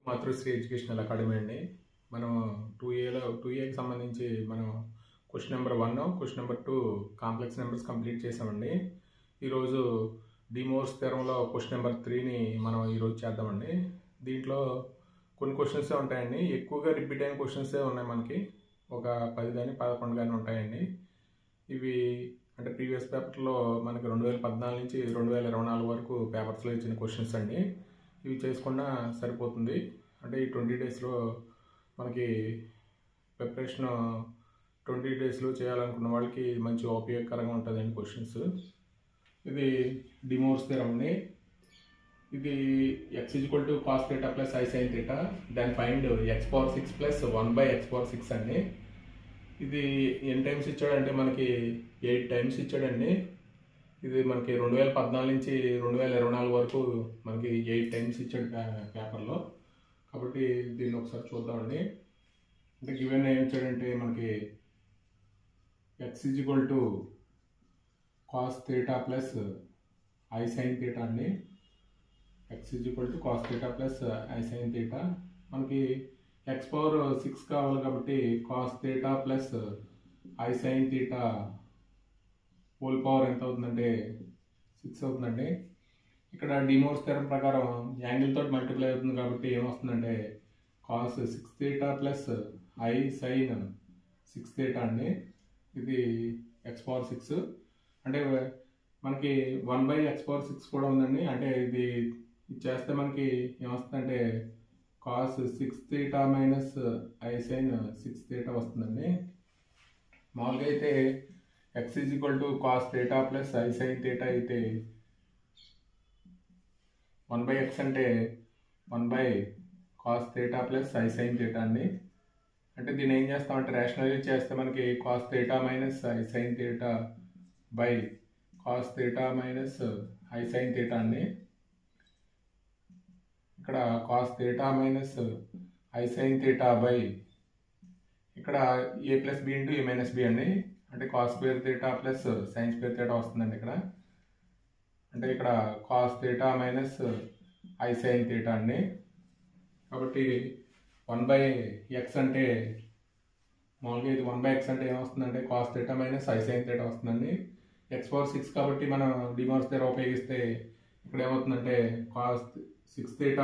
మాతృశ్రీ educational academy అండి. మనం 2ఏకి సంబంధించి మనం question number 1, question number 2 complex numbers complete చేసామండి. ఈరోజు డిమోర్స్ థియరంలో క్వశ్చన్ నెంబర్ 3ని మనం ఈరోజు చేద్దామండి. దీంట్లో కొన్ని క్వశ్చన్సే ఉంటాయండి, ఎక్కువగా రిపీట్ అయిన క్వశ్చన్సే ఉన్నాయి. మనకి ఒక 10 కానీ 11 కానీ ఉంటాయండి. ఇవి అంటే ప్రీవియస్ పేపర్లో మనకి 2014 నుంచి 2024 వరకు పేపర్స్లో ఇచ్చిన క్వశ్చన్స్ అండి. ఇవి చేసుకున్నా సరిపోతుంది. అంటే ఈ 20 డేస్లో మనకి ప్రిపరేషన్ 20 డేస్లో చేయాలనుకున్న వాళ్ళకి మంచి ఉపయోగకరంగా ఉంటుందండి క్వశ్చన్స్. ఇది డిమోర్స్ థియరం అండి. ఇది x = cos θ + i sin θ, దాని ఫైండ్ x⁴ ప్లస్ 1/x⁴ అండి. ఇది ఎన్ని టైమ్స్ ఇచ్చాడంటే మనకి 8 టైమ్స్ ఇచ్చాడండి. ఇది మనకి 2014 నుంచి 2024 వరకు మనకి 8 టైమ్స్ ఇచ్చాడు పేపర్లో. కాబట్టి దీన్ని ఒకసారి చూద్దామండి. అంటే గివెన్ ఏం ఇచ్చాడంటే మనకి x = cos θ + i sin θ అండి. x = cos θ + i sin θ. మనకి x⁴ కావాలి కాబట్టి cos θ + i sin θ whole power ఎంత అవుతుందంటే 6 అవుతుందండి. ఇక్కడ డిమోర్స్ థియరం ప్రకారం యాంగిల్ తోటి మల్టిప్లై అవుతుంది కాబట్టి ఏమొస్తుందంటే cos 6θ + i sin 6θ అండి. ఇది x⁴. అంటే మనకి 1/x⁴ కూడా ఉందండి. అంటే ఇది చేస్తే మనకి ఏమొస్తుందంటే cos 6θ - i sin 6θ వస్తుందండి. మామూలుగా అయితే x = cos θ + i sin θ అయితే 1/x అంటే 1/cos θ + i sin θ అండి. అంటే దీన్ని ఏం చేస్తామంటే రేషనలైజ్ చేస్తే మనకి cos θ - i sin θ cos θ - i sin θ అండి. ఇక్కడ cos θ - i sin θ ఇక్కడ a + b × a - b అండి. అంటే cos² θ + sin² θ వస్తుందండి ఇక్కడ. అంటే ఇక్కడ cos θ - i sin θ అండి. కాబట్టి 1/x అంటే మామూలుగా ఇది 1/x అంటే ఏమొస్తుందంటే cos θ - i sin θ వస్తుందండి. x⁴ కాబట్టి మనం డిమోర్స్ థియరం ఉపయోగిస్తే ఇక్కడ ఏమవుతుందంటే cos 6θ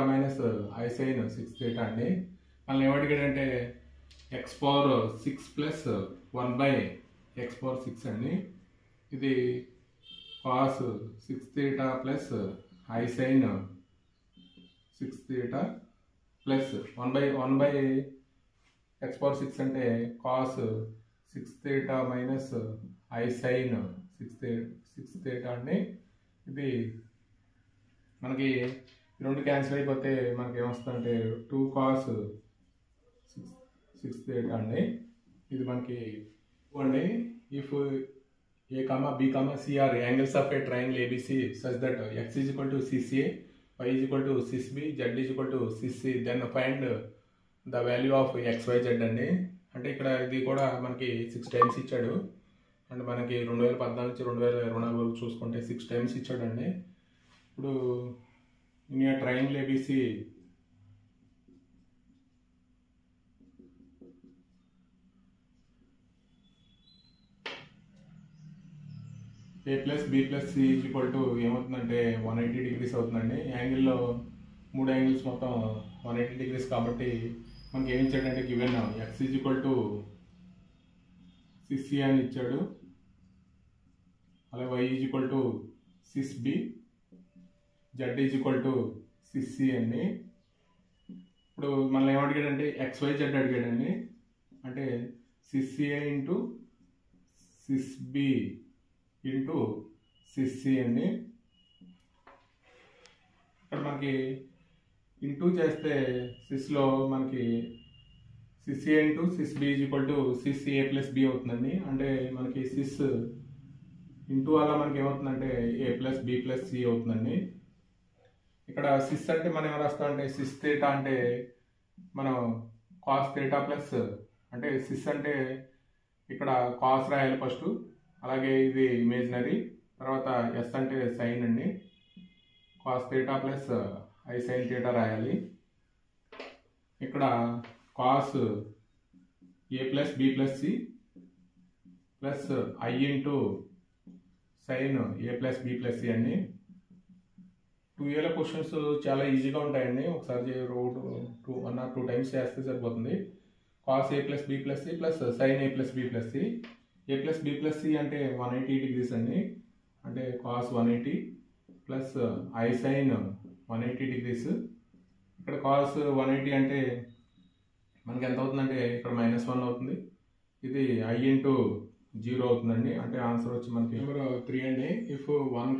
- i sin 6θ అండి. మనల్ని ఏమడిగాడంటే x⁴ 1/x⁴ అండి. ఇది cos 6θ + i sin 6θ plus 1/x⁴ అంటే cos 6θ - i sin 6θ అండి. ఇది మనకి రెండు క్యాన్సిల్ అయిపోతే మనకి ఏమొస్తుందంటే 2cos 6θ అండి. ఇది మనకి అండి. If a, b, c are angles of a triangle ABC such that x = CCA, y = CCB, z = CC, then find the value of XYZ అండి. అంటే ఇక్కడ ఇది కూడా మనకి 6 టైమ్స్ ఇచ్చాడు. అంటే మనకి 2014 నుంచి 2024 వరకు చూసుకుంటే 6 టైమ్స్ ఇచ్చాడండి. ఇప్పుడు in a triangle ABC a + b + c = ఏమవుతుందంటే 180 డిగ్రీస్ అవుతుందండి. యాంగిల్లో 3 యాంగిల్స్ మొత్తం 180 డిగ్రీస్ కాబట్టి మనకి ఏమి ఇచ్చాడంటే గివెన్ x = CC అని ఇచ్చాడు. అలాగే y = CB, z = CC అండి. ఇప్పుడు మనం ఏమడిగాడంటే XYZ అడిగాడండి. అంటే CCA × CB × CC అండి. ఇక్కడ మనకి ఇంటూ చేస్తే సిస్లో మనకి CCA × CCB = CCA + b అవుతుందండి. అంటే మనకి సిస్ ఇంటూ వల్ల మనకి ఏమవుతుందంటే a + b + c అవుతుందండి. ఇక్కడ సిస్ అంటే మనం ఏం రాస్తామంటే సిస్ θ అంటే మనం cos θ అంటే సిస్ అంటే ఇక్కడ కాస్ రాయాలి ఫస్ట్. అలాగే ఇది ఇమేజినరీ, తర్వాత ఎస్ అంటే సైన్ అండి. cos θ + i sin θ రాయాలి. ఇక్కడ cos A plus B plus C plus i into sine A plus B plus C అన్ని 2Aలో క్వశ్చన్స్ చాలా ఈజీగా ఉంటాయండి. ఒకసారి 1 or 2 టైమ్స్ చేస్తే సరిపోతుంది. Cos A plus B plus C plus sine A plus B plus C. A plus B plus C అంటే 180 degrees అండి, అంటే cos 180 plus i sine 180 degrees. ఇక్కడ కాస్ 180 అంటే మనకి ఎంత అవుతుందంటే ఇక్కడ -1 అవుతుంది. ఇది ఐ ఇంటూ 0 అవుతుందండి, అంటే ఆన్సర్ వచ్చి మనకి నెంబర్ 3 అండి. If 1,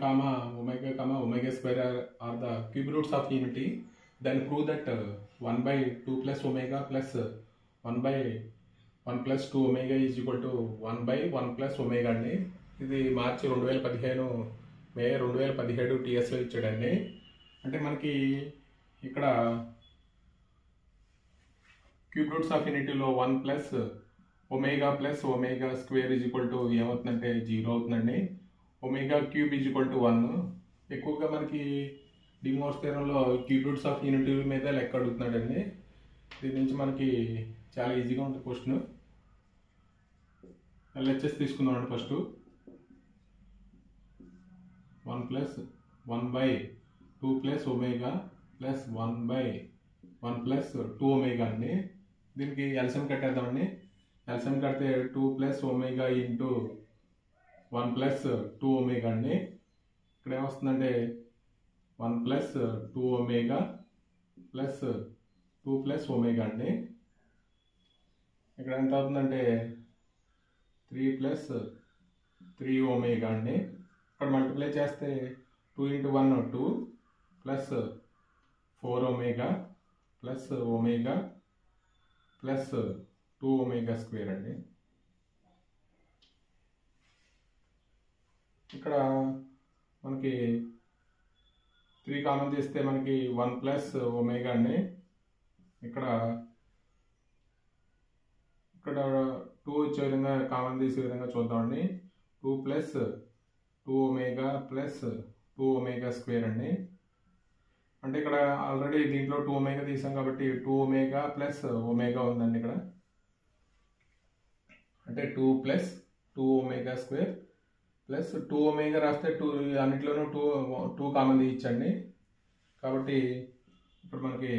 omega square are the cube roots of unity, then prove that 1/2 plus omega plus 1/1 plus 2 omega is equal to 1/1 plus omega అండి. ఇది మార్చి 2015 మే 2017 TSలో ఇచ్చాడండి. అంటే మనకి ఇక్కడ క్యూబ్ రూట్స్ ఆఫ్ యూనిటీలో 1 plus omega square is equal to ఏమవుతుందంటే 0 అవుతుందండి. Omega cube is equal to 1. ఎక్కువగా మనకి డిమోర్స్ థియరంలో క్యూబ్ రూట్స్ ఆఫ్ యూనిటీ మీద లెక్క అడుగుతున్నాడండి. దీని నుంచి మనకి చాలా ఈజీగా ఉంటుంది క్వశ్చన్. LHS తీసుకుందామండి. First 1 plus 1/2 plus omega plus 1/1 plus 2 omega అండి. దీనికి ఎల్సిఎం కట్టేద్దామండి. ఎల్సిఎం కడితే 2 plus omega into 1 plus 2 omega అండి. ఇక్కడ ఏమొస్తుందంటే 1 plus 2 omega plus 2 plus omega అండి. ఇక్కడ ఎంత అవుతుందంటే 3 ప్లస్ 3 ఒమేగా అండి. ఇక్కడ మల్టిప్లై చేస్తే 2 × 1 2 plus 4 omega plus omega plus 2 omega square అండి. ఇక్కడ మనకి 3 కామన్ తీస్తే మనకి 1 ప్లస్ ఒమేగా అండి. ఇక్కడ 2 వచ్చే విధంగా కామన్ తీసే విధంగా చూద్దామండి. 2 plus 2 omega plus 2 omega square అండి. అంటే ఇక్కడ ఆల్రెడీ దీంట్లో 2 ఒమేగా తీసాం కాబట్టి 2 ఒమేగా ప్లస్ ఒమేగా ఉందండి. ఇక్కడ అంటే 2 plus 2 omega square plus 2 omega రాస్తే 2 అన్నిట్లోనూ 2 కామన్ తీయచ్చండి. కాబట్టి ఇప్పుడు మనకి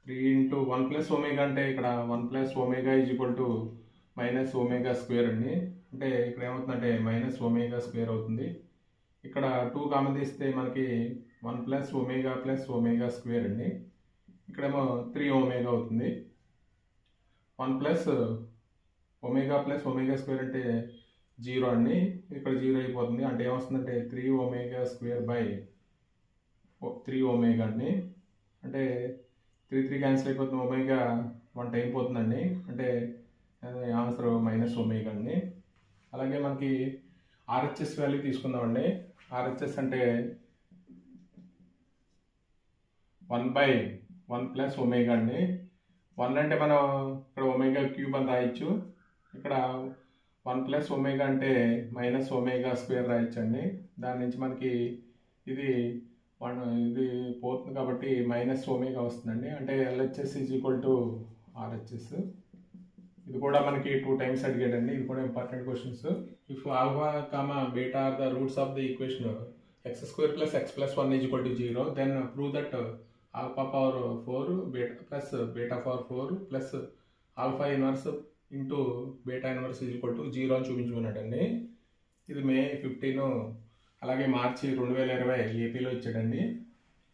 3 × 1 ప్లస్ ఒమేగా అంటే ఇక్కడ 1 plus omega is equal to minus omega square అండి. అంటే ఇక్కడ ఏమవుతుందంటే మైనస్ ఒమేగా స్క్వేర్ అవుతుంది. ఇక్కడ 2 కామన్ తీస్తే మనకి 1 ప్లస్ ఒమేగా స్క్వేర్ అండి. ఇక్కడేమో 3 ఒమేగా అవుతుంది. 1 ప్లస్ ఒమేగా స్క్వేర్ అంటే 0 అండి. ఇక్కడ 0 అయిపోతుంది. అంటే ఏమొస్తుందంటే 3 ఒమేగా స్క్వేర్ బై 3 ఒమేగా అండి. అంటే 3 క్యాన్సిల్ అయిపోతుంది. ఒమేగా 1 టైం పోతుందండి. అంటే ఆన్సర్ మైనస్ ఒమేగా అండి. అలాగే మనకి RHS వాల్యూ తీసుకుందామండి. RHS అంటే 1/1 ప్లస్ ఒమేగా అండి. 1 అంటే మనం ఇక్కడ ఒమేగా క్యూబ్ అని రాయొచ్చు. ఇక్కడ 1 ప్లస్ ఒమేగా అంటే మైనస్ ఒమేగా స్క్వేర్ రాయొచ్చండి. దాని నుంచి మనకి ఇది పోతుంది కాబట్టి మైనస్ ఒమేగా వస్తుందండి. అంటే LHS is equal to RHS. ఇది కూడా మనకి 2 టైమ్స్ అడిగాడండి. ఇది కూడా important questions. If alpha comma beta are the roots of the equation x² plus x+1 is equal to 0, then prove that alpha power 4 beta plus beta power 4 plus alpha inverse into beta inverse is equal to 0 అని చూపించుకున్నాడండి. ఇది మే 15 అలాగే మార్చి 2020 ఏపీలో ఇచ్చాడండి.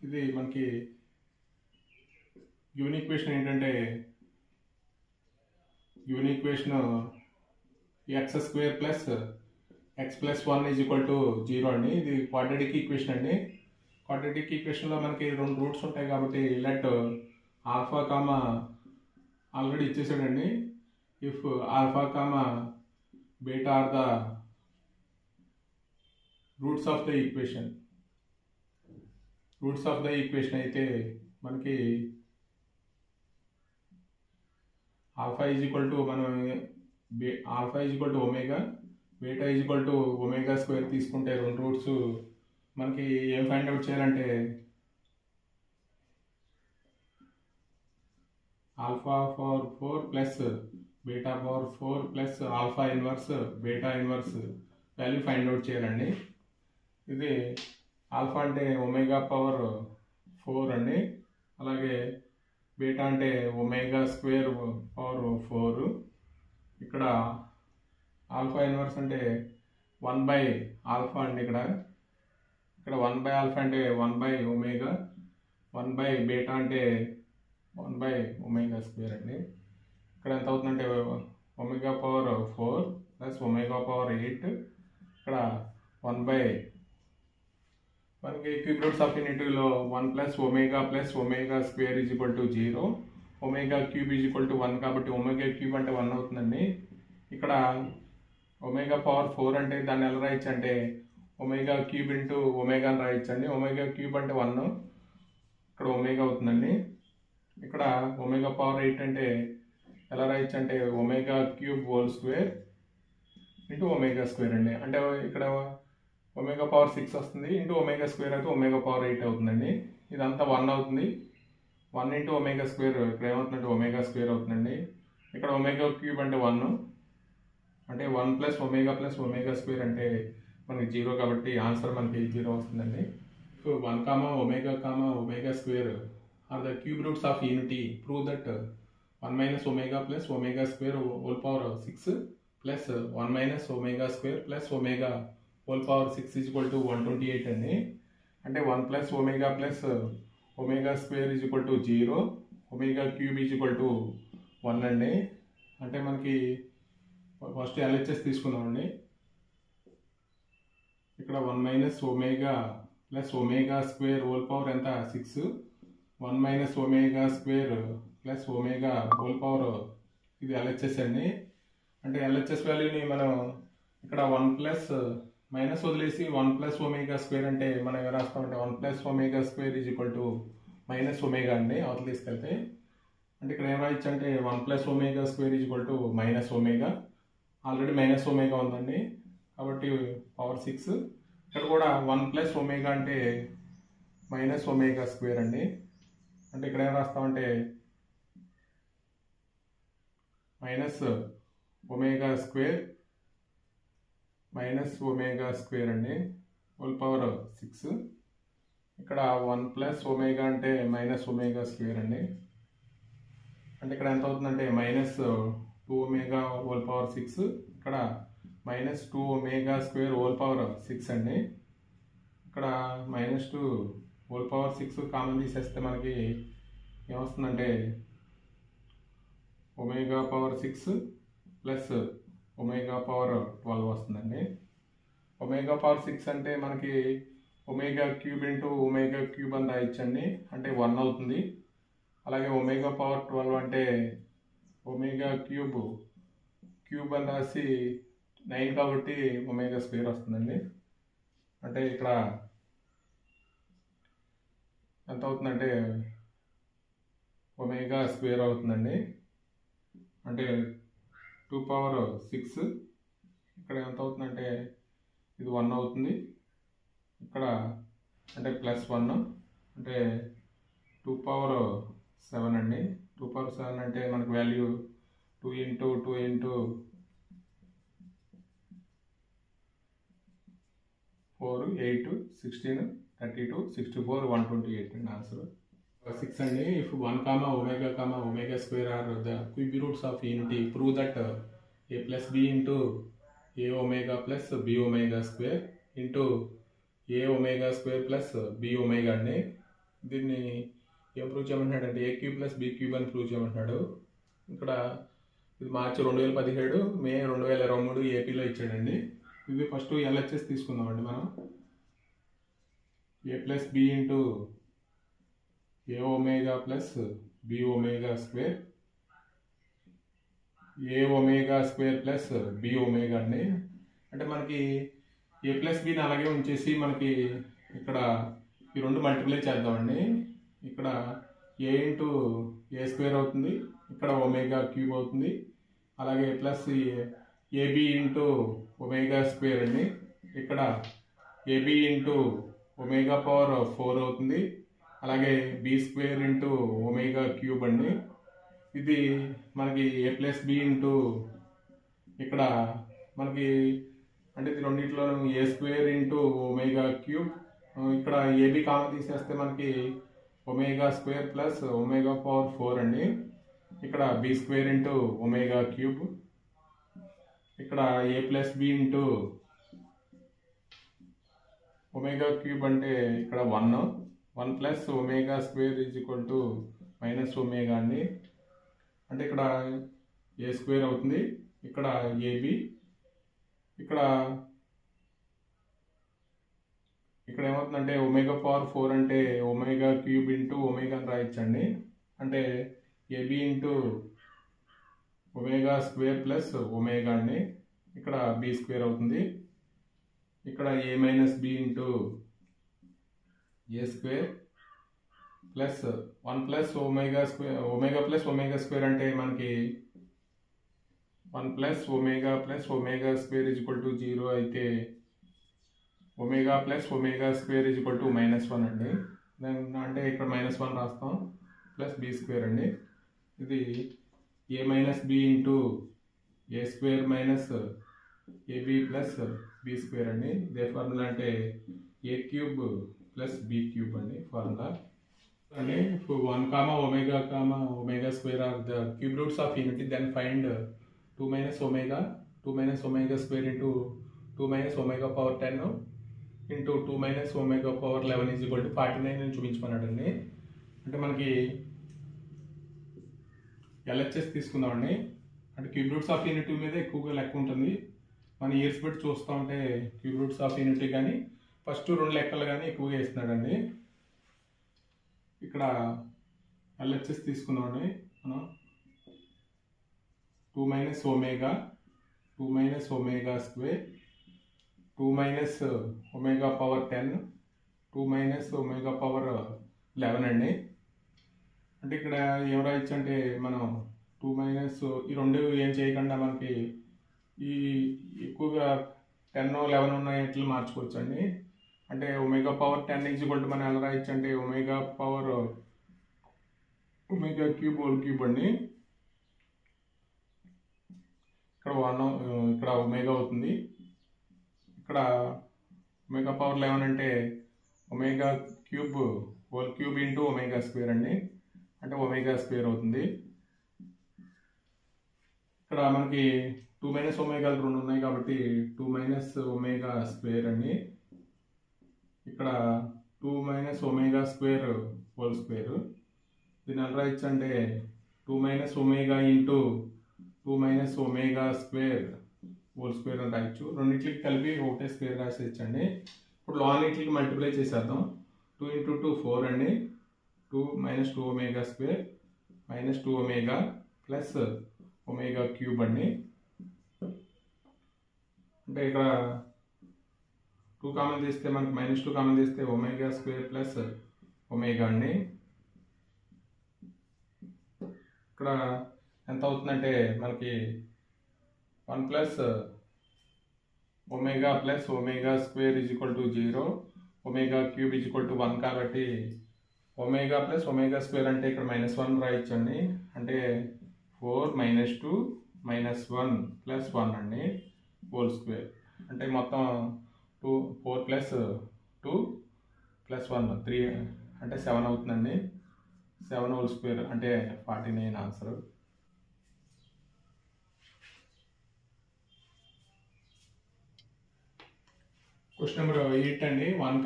ఇది మనకి unique equation ఏంటంటే x² plus x+1 is equal to 0 అండి. ఇది క్వాడ్రాటిక్ ఈక్వేషన్ అండి. క్వాడ్రాటిక్ ఈక్వేషన్లో మనకి 2 రూట్స్ ఉంటాయి కాబట్టి లెట్ ఆల్ఫా కామా ఆల్రెడీ ఇచ్చేసాడండి. If alpha comma beta are the roots of the equation అయితే మనకి alpha is equal to alpha is equal to omega, beta is equal to omega square తీసుకుంటే 2 roots మనకి ఏం find out చేయాలంటే alpha power 4 plus beta power 4 plus alpha inverse beta inverse value find out చేయాలండి. ఇది alpha అంటే omega power 4 అండి, అలాగే beta అంటే ఒమేగా స్క్వేర్ పవర్ 4. ఇక్కడ ఆల్ఫా ఇన్వర్స్ అంటే 1 బై ఆల్ఫా అండి. ఇక్కడ 1 బై ఆల్ఫా అంటే 1 బై ఒమేగా, 1 బై బీటా అంటే 1 బై ఒమేగా స్క్వేర్ అండి. ఇక్కడ ఎంత అవుతుందంటే omega power 4 plus omega power 8. ఇక్కడ 1 బై మనకి క్యూబ్ రూట్స్ ఆఫ్ యూనిటీలో 1 plus omega square is equal to 0, omega cube is equal to 1 కాబట్టి ఒమేగా క్యూబ్ అంటే 1 అవుతుందండి. ఇక్కడ ఒమేగా పవర్ 4 అంటే దాన్ని ఎలా రాయొచ్చు అంటే ఒమేగా క్యూబ్ ఇంటూ ఒమేగా అని రాయొచ్చండి. ఒమేగా క్యూబ్ అంటే 1, ఇక్కడ ఒమేగా అవుతుందండి. ఇక్కడ ఒమేగా పవర్ 8 అంటే ఎలా రాయొచ్చు అంటే omega cube whole square into omega square అండి. అంటే ఇక్కడ ఒమేగా పవర్ 6 వస్తుంది ఇంటూ ఒమేగా స్క్వేర్ అయితే ఒమేగా పవర్ 8 అవుతుందండి. ఇదంతా 1 అవుతుంది. 1 ఇంటూ ఒమేగా స్క్వేర్ ఇక్కడ ఏమవుతుందంటే ఒమేగా స్క్వేర్ అవుతుందండి. ఇక్కడ ఒమేగా క్యూబ్ అంటే 1, అంటే 1 ప్లస్ ఒమేగా స్క్వేర్ అంటే మనకి 0 కాబట్టి ఆన్సర్ మనకి 0 వస్తుందండి. So 1, omega square are the cube roots of unity. Prove that 1 minus omega plus omega square whole power 6 plus 1 minus omega square plus omega whole power 6 is equal to 128 అండి. అంటే 1 plus omega square is equal to 0, omega cube is equal to 1 అండి. అంటే మనకి first LHS తీసుకుందామండి. ఇక్కడ 1 minus omega plus omega square whole power ఎంత 6, 1 minus omega square plus omega whole power ఇది LHS అండి. అంటే ఎల్హెచ్ఎస్ వాల్యూని మనం ఇక్కడ 1 ప్లస్ మైనస్ వదిలేసి 1 ప్లస్ ఒమేగా స్క్వేర్ అంటే మనం ఎలా రాస్తామంటే 1 plus omega square is equal to minus omega అండి అవతల తీసుకెళ్తే. అంటే ఇక్కడ ఏం రాయొచ్చు అంటే 1 plus omega square is equal to minus omega. Already minus omega ఉందండి కాబట్టి పవర్ 6. ఇక్కడ కూడా 1 ప్లస్ ఒమేగా అంటే మైనస్ ఒమేగా స్క్వేర్ అండి. అంటే ఇక్కడ ఏం రాస్తామంటే మైనస్ ఒమేగా స్క్వేర్ అండి హోల్ పవర్ 6. ఇక్కడ 1 ప్లస్ ఒమేగా అంటే మైనస్ ఒమేగా స్క్వేర్ అండి. అంటే ఇక్కడ ఎంత అవుతుందంటే మైనస్ 2 ఒమేగా హోల్ పవర్ 6, ఇక్కడ minus 2 omega square whole power 6 అండి. ఇక్కడ మైనస్ 2 హోల్ పవర్ 6 కామన్ తీసేస్తే మనకి ఏమొస్తుందంటే omega power 6 plus omega power 12 వస్తుందండి. ఒమేగా పవర్ 6 అంటే మనకి omega cube into omega cube అని రాయొచ్చండి, అంటే 1 అవుతుంది. అలాగే ఒమేగా పవర్ 12 అంటే ఒమేగా క్యూబ్ అని రాసి 9 కాబట్టి ఒమేగా స్క్వేర్ వస్తుందండి. అంటే ఇక్కడ ఎంత అవుతుందంటే ఒమేగా స్క్వేర్ అవుతుందండి. అంటే 2 పవర్ 6 ఇక్కడ ఎంత అవుతుందంటే ఇది 1 అవుతుంది. ఇక్కడ అంటే ప్లస్ 1 అంటే 2 పవర్ 7 అండి. 2 పవర్ 7 అంటే మనకు వాల్యూ 2 ఇంటూ 4 8 16 32 64 128 అండి ఆన్సర్ 6 అండి. If 1, omega square are the cube roots of unity, prove that a plus b into a omega plus b omega square into a omega square plus b omega అండి. దీన్ని ఏం prove చేయమంటున్నాడు అంటే a cube plus b cube అని prove చేయమంటున్నాడు. ఇక్కడ ఇది మార్చి 2017 మే 2023 ఏపీలో ఇచ్చాడండి. ఇది ఫస్ట్ ఎల్హెచ్ఎస్ తీసుకుందామండి మనం. a plus b into a omega plus b omega square, a omega square plus b omega అండి. అంటే మనకి a ప్లస్ బిని అలాగే ఉంచేసి మనకి ఇక్కడ ఈ రెండు మల్టిప్లై చేద్దామండి. ఇక్కడ a ఇంటూ a స్క్వేర్ అవుతుంది, ఇక్కడ ఒమేగా క్యూబ్ అవుతుంది. అలాగే plus ab into omega square అండి, ఇక్కడ ab ఇంటూ ఒమేగా పవర్ 4 అవుతుంది. అలాగే b square into omega cube అండి. ఇది మనకి ఏ ప్లస్ బి ఇంటూ ఇక్కడ మనకి అంటే ఇది రెండింటిలో a square into omega cube, ఇక్కడ ఏబి కామన్ తీసేస్తే మనకి omega square plus omega power 4 అండి. ఇక్కడ b square into omega cube, ఇక్కడ a plus b into omega cube అంటే ఇక్కడ 1 plus omega square is equal to minus omega అండి. అంటే ఇక్కడ ఏ స్క్వేర్ అవుతుంది, ఇక్కడ ఏబి, ఇక్కడ ఏమవుతుందంటే ఒమేగా పవర్ 4 అంటే ఒమేగా క్యూబ్ ఇంటూ ఒమేగా అని రాయొచ్చండి. అంటే AB into omega square plus omega అండి. ఇక్కడ బి స్క్వేర్ అవుతుంది. ఇక్కడ a minus b into a square plus 1 plus omega square, omega plus omega square అంటే మనకి 1 plus omega square is equal to 0 అయితే omega plus omega square is equal to -1 అండి. అంటే ఇక్కడ -1 రాస్తాం ప్లస్ బి స్క్వేర్ అండి. ఇది a minus b into a square minus AB plus b square అండి. ఇదే ఫార్ములా అంటే a cube plus b cube అండి ఫార్ములా అండి. 1, omega square are the cube roots of unity, then find 2 minus omega square into 2 minus omega power 10 into 2 minus omega power 11 is equal to 49 అని చూపించమన్నాడండి. అంటే మనకి LHS తీసుకుందామండి. అంటే cube roots of unity మీద ఎక్కువగా లెక్క ఉంటుంది. మన ఇయర్స్ బట్టి చూస్తూ ఉంటే క్యూబ్ రూట్స్ ఆఫ్ యూనిటీ కానీ ఫస్ట్ 2 లెక్కలు కానీ ఎక్కువగా వేస్తున్నాడండి. ఇక్కడ ఎల్హెచ్ఎస్ తీసుకుందామండి మనం. 2 minus omega square, 2 minus omega power 10, 2 minus omega power 11 అండి. అంటే ఇక్కడ ఏం రాయొచ్చు అంటే మనం 2 మైనస్ ఈ రెండు ఏం చేయకుండా మనకి ఈ ఎక్కువగా 10, 11 ఉన్న ఇట్లు మార్చుకోవచ్చు అండి. అంటే omega power 10 is equal to మనం ఎలా రాయొచ్చు అంటే omega power omega cube whole cube అండి. ఇక్కడ 1 ఇక్కడ ఒమేగా అవుతుంది. ఇక్కడ ఒమేగా పవర్ 11 అంటే omega cube whole cube into omega square అండి. అంటే ఒమేగా స్క్వేర్ అవుతుంది. ఇక్కడ మనకి 2 మైనస్ ఒమేగాలు 2 ఉన్నాయి కాబట్టి 2 మైనస్ ఒమేగా స్క్వేర్ అండి. ఇక్కడ 2 minus omega square whole square. దీని ఎలా రాయొచ్చు అంటే 2 minus omega into 2 minus omega square whole square అని రాయొచ్చు. రెండింటికి కలిపి ఒకటే స్క్వేర్ రాసేయచ్చండి. ఇప్పుడు లాన్నిటికి మల్టిప్లై చేసేద్దాం. 2 ఇంటూ 2 4 అండి. 2 minus 2 omega square minus 2 omega plus omega cube అండి. అంటే ఇక్కడ 2 కామన్ తీస్తే మనకి -2 కామన్ తీస్తే ఒమేగా స్క్వేర్ ప్లస్ ఒమేగా అండి. ఇక్కడ ఎంత అవుతుందంటే మనకి 1 plus omega square is equal to 0, omega cube is equal to 1 కాబట్టి ఒమేగా ప్లస్ ఒమేగా స్క్వేర్ అంటే ఇక్కడ -1 రాయొచ్చండి. అంటే 4 - 2 - 1 + 1 అండి హోల్ స్క్వేర్. అంటే మొత్తం 4 + 2 + 1 3 అంటే 7 అవుతుందండి. 7 హోల్ స్క్వేర్ అంటే 49 ఆన్సర్. Question number 8 అండి. 1,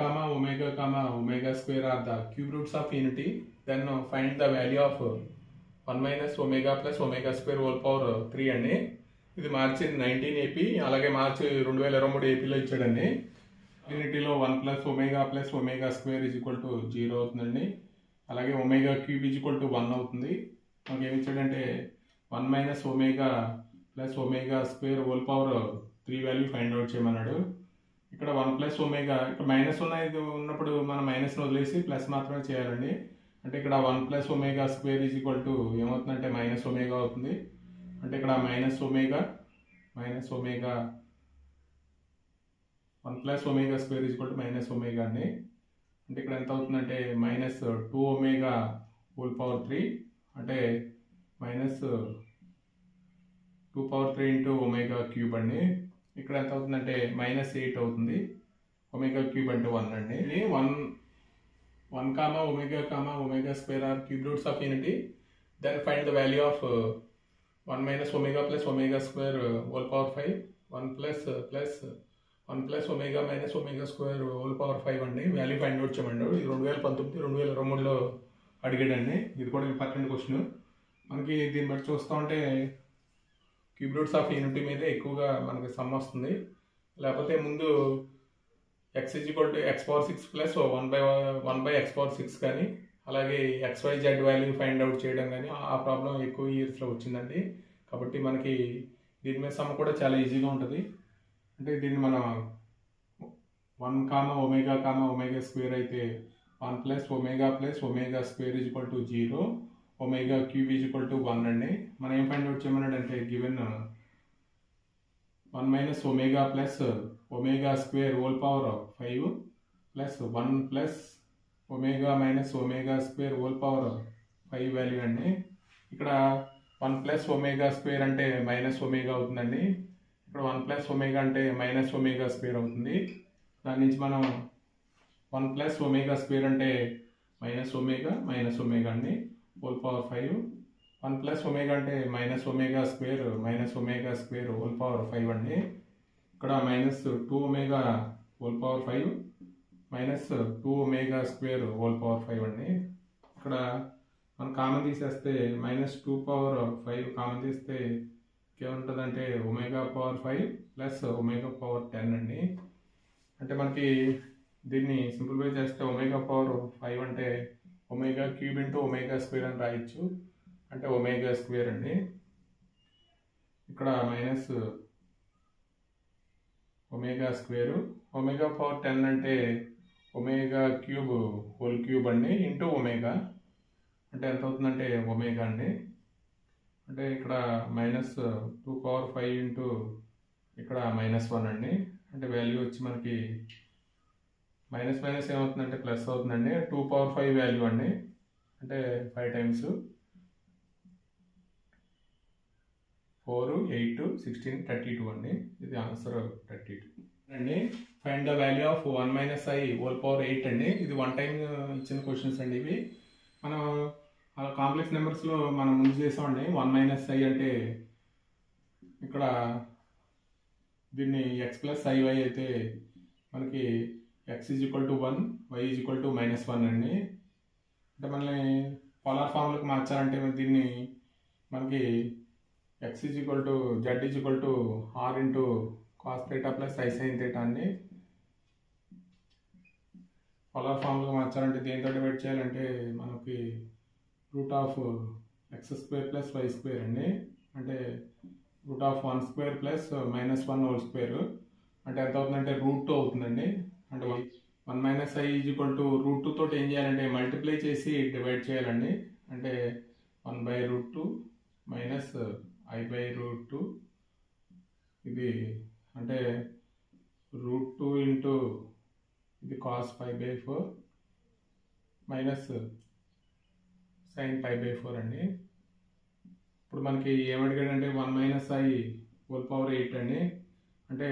omega square are the cube roots of unity. Then find the value of 1 minus omega plus omega square whole power 3 అండి. ఇది మార్చి 19 ఏపీ, అలాగే మార్చి 2023 ఏపీలో ఇచ్చాడండి. యూనిటీలో 1 plus omega square is equal to 0 అవుతుందండి. అలాగే omega cube is equal to 1 అవుతుంది. మనకి ఏమి ఇచ్చాడంటే 1 minus omega plus omega square whole power 3 value find out చేయమన్నాడు. ఇక్కడ 1 ప్లస్ ఒమేగా, ఇక్కడ మైనస్ ఉన్నప్పుడు మనం మైనస్ వదిలేసి ప్లస్ మాత్రమే చేయాలండి. అంటే ఇక్కడ 1 plus omega square is equal to ఏమవుతుందంటే మైనస్ ఒమేగా అవుతుంది. అంటే ఇక్కడ minus omega 1 plus omega square is equal to minus omega అండి. అంటే ఇక్కడ ఎంత అవుతుందంటే -2 ఒమేగా హోల్ పవర్ 3 అంటే మైనస్ 2^3 ఇంటూ ఒమేగా క్యూబ్ అండి. ఇక్కడ ఎంత అవుతుందంటే -8 అవుతుంది. ఒమేగా క్యూబ్ అంటే 1 అండి. 1 omega square are cube roots of unity. Then find the value of 1 - omega plus omega square whole power 5 1 plus 1 plus omega minus omega square whole power 5 అండి. Value find out చేయమండి. ఇది 2019 2023లో అడిగాడండి. ఇది కూడా important question. మనకి దీన్ని బట్టి చూస్తూ ఉంటే క్యూబ్ రూట్స్ ఆఫ్ యూనిటీ మీదే ఎక్కువగా మనకి సమ్ వస్తుంది. లేకపోతే ముందు x = x⁴ ప్లస్ 1/x⁴ కానీ అలాగే XYZ వాల్యూ ఫైండ్ అవుట్ చేయడం కానీ ఆ ప్రాబ్లం ఎక్కువ ఇయర్స్లో వచ్చిందండి. కాబట్టి మనకి దీని మీద సమ్ కూడా చాలా ఈజీగా ఉంటుంది. అంటే దీన్ని మనం 1 ఒమేగా స్క్వేర్ అయితే 1 plus omega square = 0 omega cube = 1 అండి. మనం ఏం ఫైండ్ అవుట్ చేయమన్నాడంటే given 1 - omega plus omega square whole power 5 plus 1 plus omega minus omega square whole power 5 value అండి. ఇక్కడ 1 ప్లస్ ఒమేగా స్క్వేర్ అంటే మైనస్ ఒమేగా అవుతుందండి. ఇక్కడ 1 ప్లస్ ఒమేగా అంటే మైనస్ ఒమేగా స్క్వేర్ అవుతుంది. దాని నుంచి మనం 1 ప్లస్ ఒమేగా స్క్వేర్ అంటే మైనస్ ఒమేగా అండి హోల్ పవర్ 5. 1 ప్లస్ ఒమేగా అంటే minus omega square whole power 5 అండి. ఇక్కడ minus 2 omega whole power 5 minus 2 omega square whole power 5 అండి. ఇక్కడ మనం కామన్ తీసేస్తే -2 పవర్ 5 కామన్ తీస్తే ఏముంటుందంటే omega power 5 plus omega power 10 అండి. అంటే మనకి దీన్ని సింప్లిఫై చేస్తే ఒమేగా పవర్ 5 అంటే omega cube into omega square అని రాయొచ్చు. అంటే ఒమేగా స్క్వేర్ అండి. ఇక్కడ minus omega square omega power 10 అంటే ఒమేగా క్యూబ్ హోల్ క్యూబ్ అండి ఇంటూ ఒమేగా అంటే ఎంత అవుతుందంటే ఒమేగా అండి. అంటే ఇక్కడ -2 పవర్ 5 ఇంటూ ఇక్కడ -1 అండి. అంటే వాల్యూ వచ్చి మనకి మైనస్ ఏమవుతుందంటే ప్లస్ అవుతుందండి. 2 పవర్ 5 వాల్యూ అండి. అంటే 5 టైమ్స్ 4 8 16 32 అండి. ఇది ఆన్సర్ 32 అండి. Find the value of 1 - i whole power 8 అండి. ఇది 1 టైం ఇచ్చిన క్వశ్చన్స్ అండి. ఇవి మనం కాంప్లెక్స్ నెంబర్స్లో మనం ముందు చేసామండి. 1 - i అంటే ఇక్కడ దీన్ని x + iy అయితే మనకి x = 1 y = -1 అండి. అంటే మనల్ని పోలార్ ఫామ్లోకి మార్చాలంటే దీన్ని మనకి x z r into cos θ plus i sin θ అండి. పోలార్ ఫామ్లో మార్చాలంటే దేనితో డివైడ్ చేయాలంటే మనకి √(x² + y² అండి. అంటే √(1² + -1 హోల్ స్క్వేర్ అంటే ఎంత అవుతుందంటే √2 అవుతుందండి. అంటే 1 - i √2 తోటి ఏం చేయాలంటే మల్టిప్లై చేసి డివైడ్ చేయాలండి. అంటే 1/√2 మైనస్ i/√2 ఇది అంటే √2 ఇంటూ ఇది cos π/4 మైనస్ sin π/4 అండి. ఇప్పుడు మనకి ఏమడిగాడంటే 1 - i హోల్ పవర్ 8 అండి. అంటే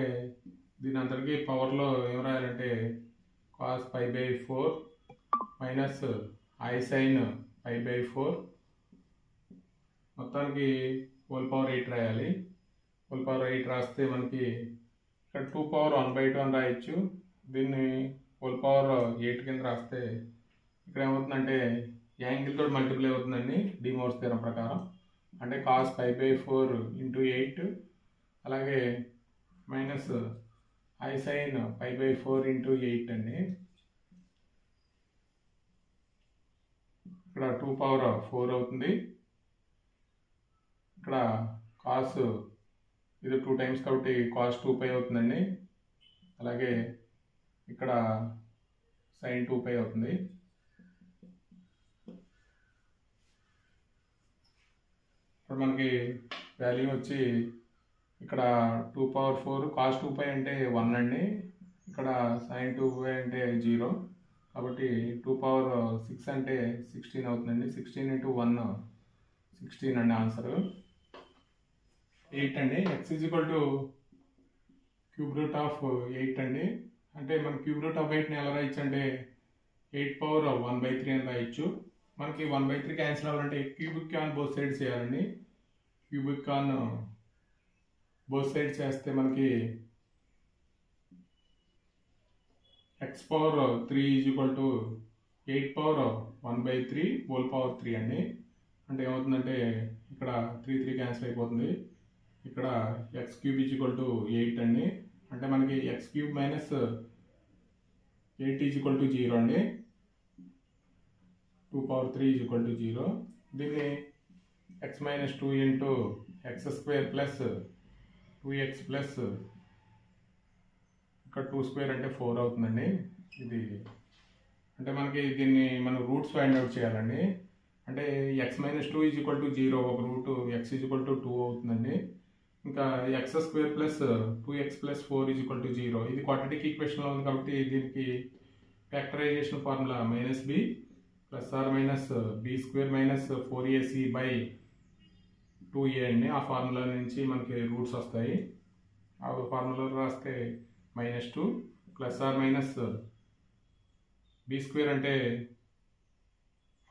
దీని అందరికీ పవర్లో ఏం రాయాలంటే cos π/4 మైనస్ i sin π/4 మొత్తానికి హోల్ పవర్ 8 రాయాలి. హోల్ పవర్ 8 రాస్తే మనకి ఇక్కడ 2 పవర్ 1/2 అని రాయొచ్చు. దీన్ని హోల్ పవర్ 8 కింద రాస్తే ఇక్కడ ఏమవుతుందంటే యాంగిల్ తోటి మల్టిప్లై అవుతుందండి డి మోర్స్ థియరం ప్రకారం. అంటే cos π/4 ఇంటూ 8 అలాగే మైనస్ i sin π/4 ఇంటూ 8 అండి. ఇక్కడ 2 పవర్ 4 అవుతుంది. ఇక్కడ కాస్ ఇది 2 టైమ్స్ కాబట్టి cos 2π అవుతుందండి. అలాగే ఇక్కడ sin 2π అవుతుంది. ఇప్పుడు మనకి వాల్యూ వచ్చి ఇక్కడ 2 పవర్ 4 cos 2π అంటే 1 అండి. ఇక్కడ sin 2π అంటే 0 కాబట్టి 2 పవర్ 6 అంటే 16 అవుతుందండి. 16 × 1 16 అండి ఆన్సర్. 8 అండి. x క్యూబ్ రూట్ ఆఫ్ 8 అండి. అంటే మన క్యూబ్ రూట్ ఆఫ్ 8ని ఎలా రాయొచ్చు అంటే 8 పవర్ 1/3 అని రాయొచ్చు. మనకి 1/3 క్యాన్సిల్ అవ్వాలంటే క్యూబిక్ ఆన్ బోత్ సైడ్స్ చేయాలండి. క్యూబిక్ ఆన్ బోత్ సైడ్స్ చేస్తే మనకి x power 3 = 8 power 1/3 whole power 3 అండి. అంటే ఏమవుతుందంటే ఇక్కడ 3 క్యాన్సిల్ అయిపోతుంది. ఇక్కడ x క్యూబ్ = 8 అండి. అంటే మనకి x క్యూబ్ మైనస్ 8 = 0 అండి. 2 పవర్ 3 = 0. దీన్ని x - 2 into x² plus 2x plus ఇక్కడ 2² అంటే 4 అవుతుందండి. ఇది అంటే మనకి దీన్ని మనం రూట్స్ ఫైండ్ అవుట్ చేయాలండి. అంటే x - 2 = 0 ఒక రూట్ x = 2 అవుతుందండి. ఇంకా x² ప్లస్ 2x ప్లస్ 4 = 0. ఇది క్వాడ్రాటిక్ ఈక్వేషన్లో ఉంది కాబట్టి దీనికి factorization formula -b plus or minus b² minus 4ac by 2a అండి. ఆ ఫార్ములా నుంచి మనకి రూట్స్ వస్తాయి. ఆ ఫార్ములా రాస్తే -2 ప్లస్ ఆర్ మైనస్ b² అంటే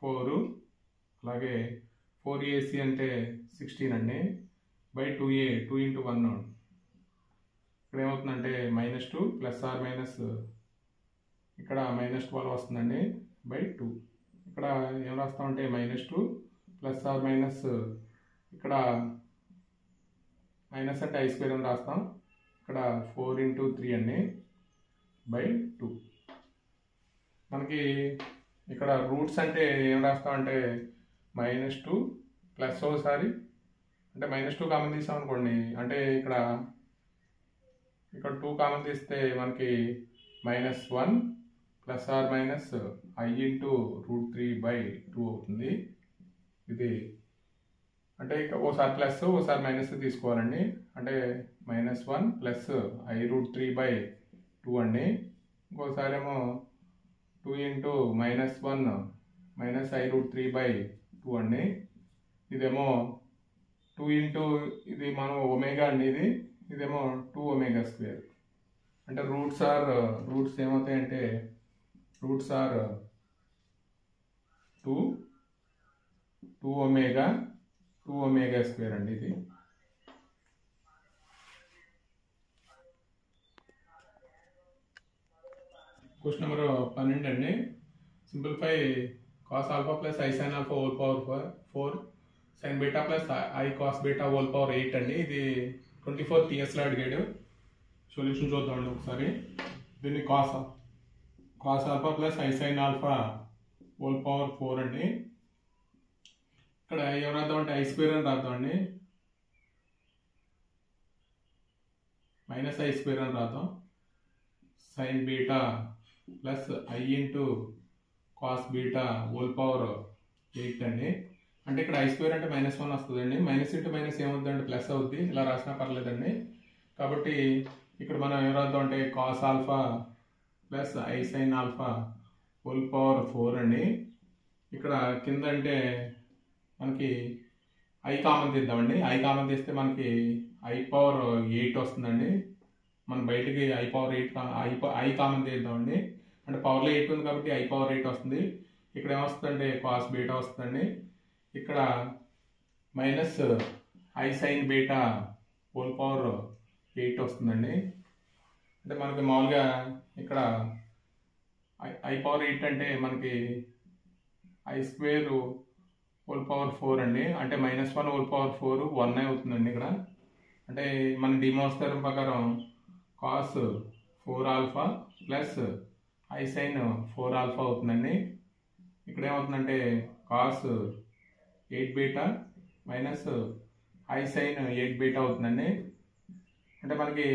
4, అలాగే 4ac అంటే 16 అండి బై 2a 2 × 1. ఇక్కడ ఏమవుతుందంటే -2 ప్లస్ ఆర్ మైనస్ ఇక్కడ -12 వస్తుందండి బై 2. ఇక్కడ ఏం రాస్తామంటే -2 ప్లస్ ఆర్ మైనస్ ఇక్కడ మైనస్ అంటే i² అని రాస్తాం. ఇక్కడ 4 × 3 అండి బై 2. మనకి ఇక్కడ రూట్స్ అంటే ఏం రాస్తామంటే -2 ప్లస్ ఒకసారి అంటే -2 కామన్ తీసాం అనుకోండి. అంటే ఇక్కడ 2 కామన్ తీస్తే మనకి -1 ప్లస్ ఆర్ మైనస్ i × √3/2 అవుతుంది. ఇది అంటే ఓసారి ప్లస్ ఓసారి మైనస్ తీసుకోవాలండి. అంటే -1 ప్లస్ i √3/2 అండి. ఇంకోసారి ఏమో 2 × -1 మైనస్ i √3/2 అండి. ఇదేమో 2 ఇది మనం ఒమేగా అండి. ఇదేమో 2ω². అంటే రూట్స్ ఏమవుతాయంటే రూట్స్ ఆర్ 2ω అండి. ఇది క్వశ్చన్ నెంబర్ 12 అండి. Simplify cos alpha plus i sin alpha whole power 4 sin beta plus i cos beta whole power 8 అండి. ఇది 24th TSలో అడిగాడు. సొల్యూషన్ చూద్దామండి ఒకసారి. దీన్ని cos alpha plus i sin alpha whole power 4 అండి. ఇక్కడ ఏం రాద్దామంటే i² అని రాద్దామండి. -i² అని రాద్దాం. sin beta plus i × cos beta whole power 8 అండి. అంటే ఇక్కడ i² అంటే -1 వస్తుందండి. మైనస్ ఇంటూ మైనస్ ఏమవుతుందంటే ప్లస్ అవుద్ది. ఇలా రాసినా పర్లేదండి. కాబట్టి ఇక్కడ మనం ఏం రాద్దాం అంటే cos alpha plus i sin alpha whole power 4 అండి. ఇక్కడ కింద అంటే మనకి i కామన్ తీద్దామండి. i కామన్ తీస్తే మనకి i పవర్ 8 వస్తుందండి. మనం బయటికి i పవర్ 8 i కామన్ తీద్దామండి. అంటే పవర్లో 8 ఉంది కాబట్టి i పవర్ 8 వస్తుంది. ఇక్కడ ఏమొస్తుందంటే కాస్ బీటా వస్తుందండి. ఇక్కడ minus i sin beta whole power 8 వస్తుందండి. అంటే మనకి మామూలుగా ఇక్కడ i పవర్ 8 అంటే మనకి i² హోల్ పవర్ 4 అండి. అంటే -1 హోల్ పవర్ 4 1 అవుతుందండి ఇక్కడ. అంటే మన డిమోస్ థియరం ప్రకారం cos 4 alpha plus i sin 4 alpha అవుతుందండి. ఇక్కడ ఏమవుతుందంటే cos 8 beta minus i sin 8 beta అవుతుందండి. అంటే మనకి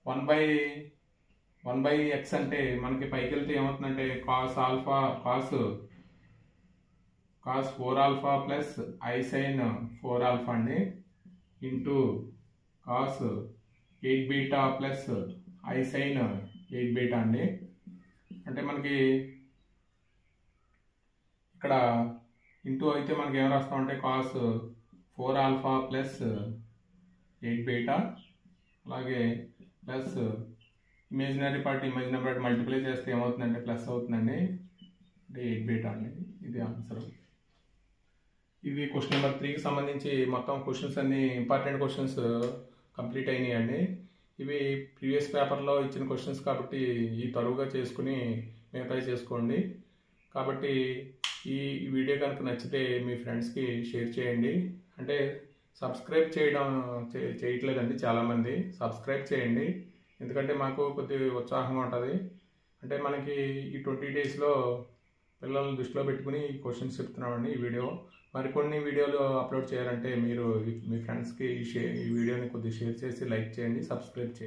1/x అంటే మనకి పైకి వెళ్తే ఏమవుతుందంటే cos 4 alpha plus i sin 4 alpha అండి into cos 8 beta plus i sin 8 beta అండి. అంటే మనకి ఇక్కడ ఇంటూ అయితే మనకి ఏం రాస్తామంటే కాస్ 4 ఆల్ఫా ప్లస్ 8 బీటా, అలాగే ప్లస్ ఇమేజినరీ పార్ట్ మల్టిప్లై చేస్తే ఏమవుతుందంటే ప్లస్ అవుతుందండి, అంటే 8 బీటా అండి. ఇది ఆన్సర్. ఇది క్వశ్చన్ నెంబర్ 3కి సంబంధించి మొత్తం క్వశ్చన్స్ అన్ని ఇంపార్టెంట్ క్వశ్చన్స్ కంప్లీట్ అయినాయండి. ఇవి ప్రీవియస్ పేపర్లో ఇచ్చిన క్వశ్చన్స్ కాబట్టి ఈ తరువుగా చేసుకుని మిగతాయి చేసుకోండి. కాబట్టి ఈ వీడియో కనుక నచ్చితే మీ ఫ్రెండ్స్కి షేర్ చేయండి. అంటే సబ్స్క్రైబ్ చేయట్లేదండి చాలామంది. సబ్స్క్రైబ్ చేయండి, ఎందుకంటే మాకు కొద్దిగా ఉత్సాహంగా ఉంటుంది. అంటే మనకి ఈ 20 డేస్లో పిల్లల్ని దృష్టిలో పెట్టుకుని క్వశ్చన్స్ చెప్తున్నామండి. ఈ వీడియో మరికొన్ని వీడియోలు అప్లోడ్ చేయాలంటే మీరు మీ ఫ్రెండ్స్కి ఈ వీడియోని కొద్దిగా షేర్ చేసి లైక్ చేయండి, సబ్స్క్రైబ్ చేయండి.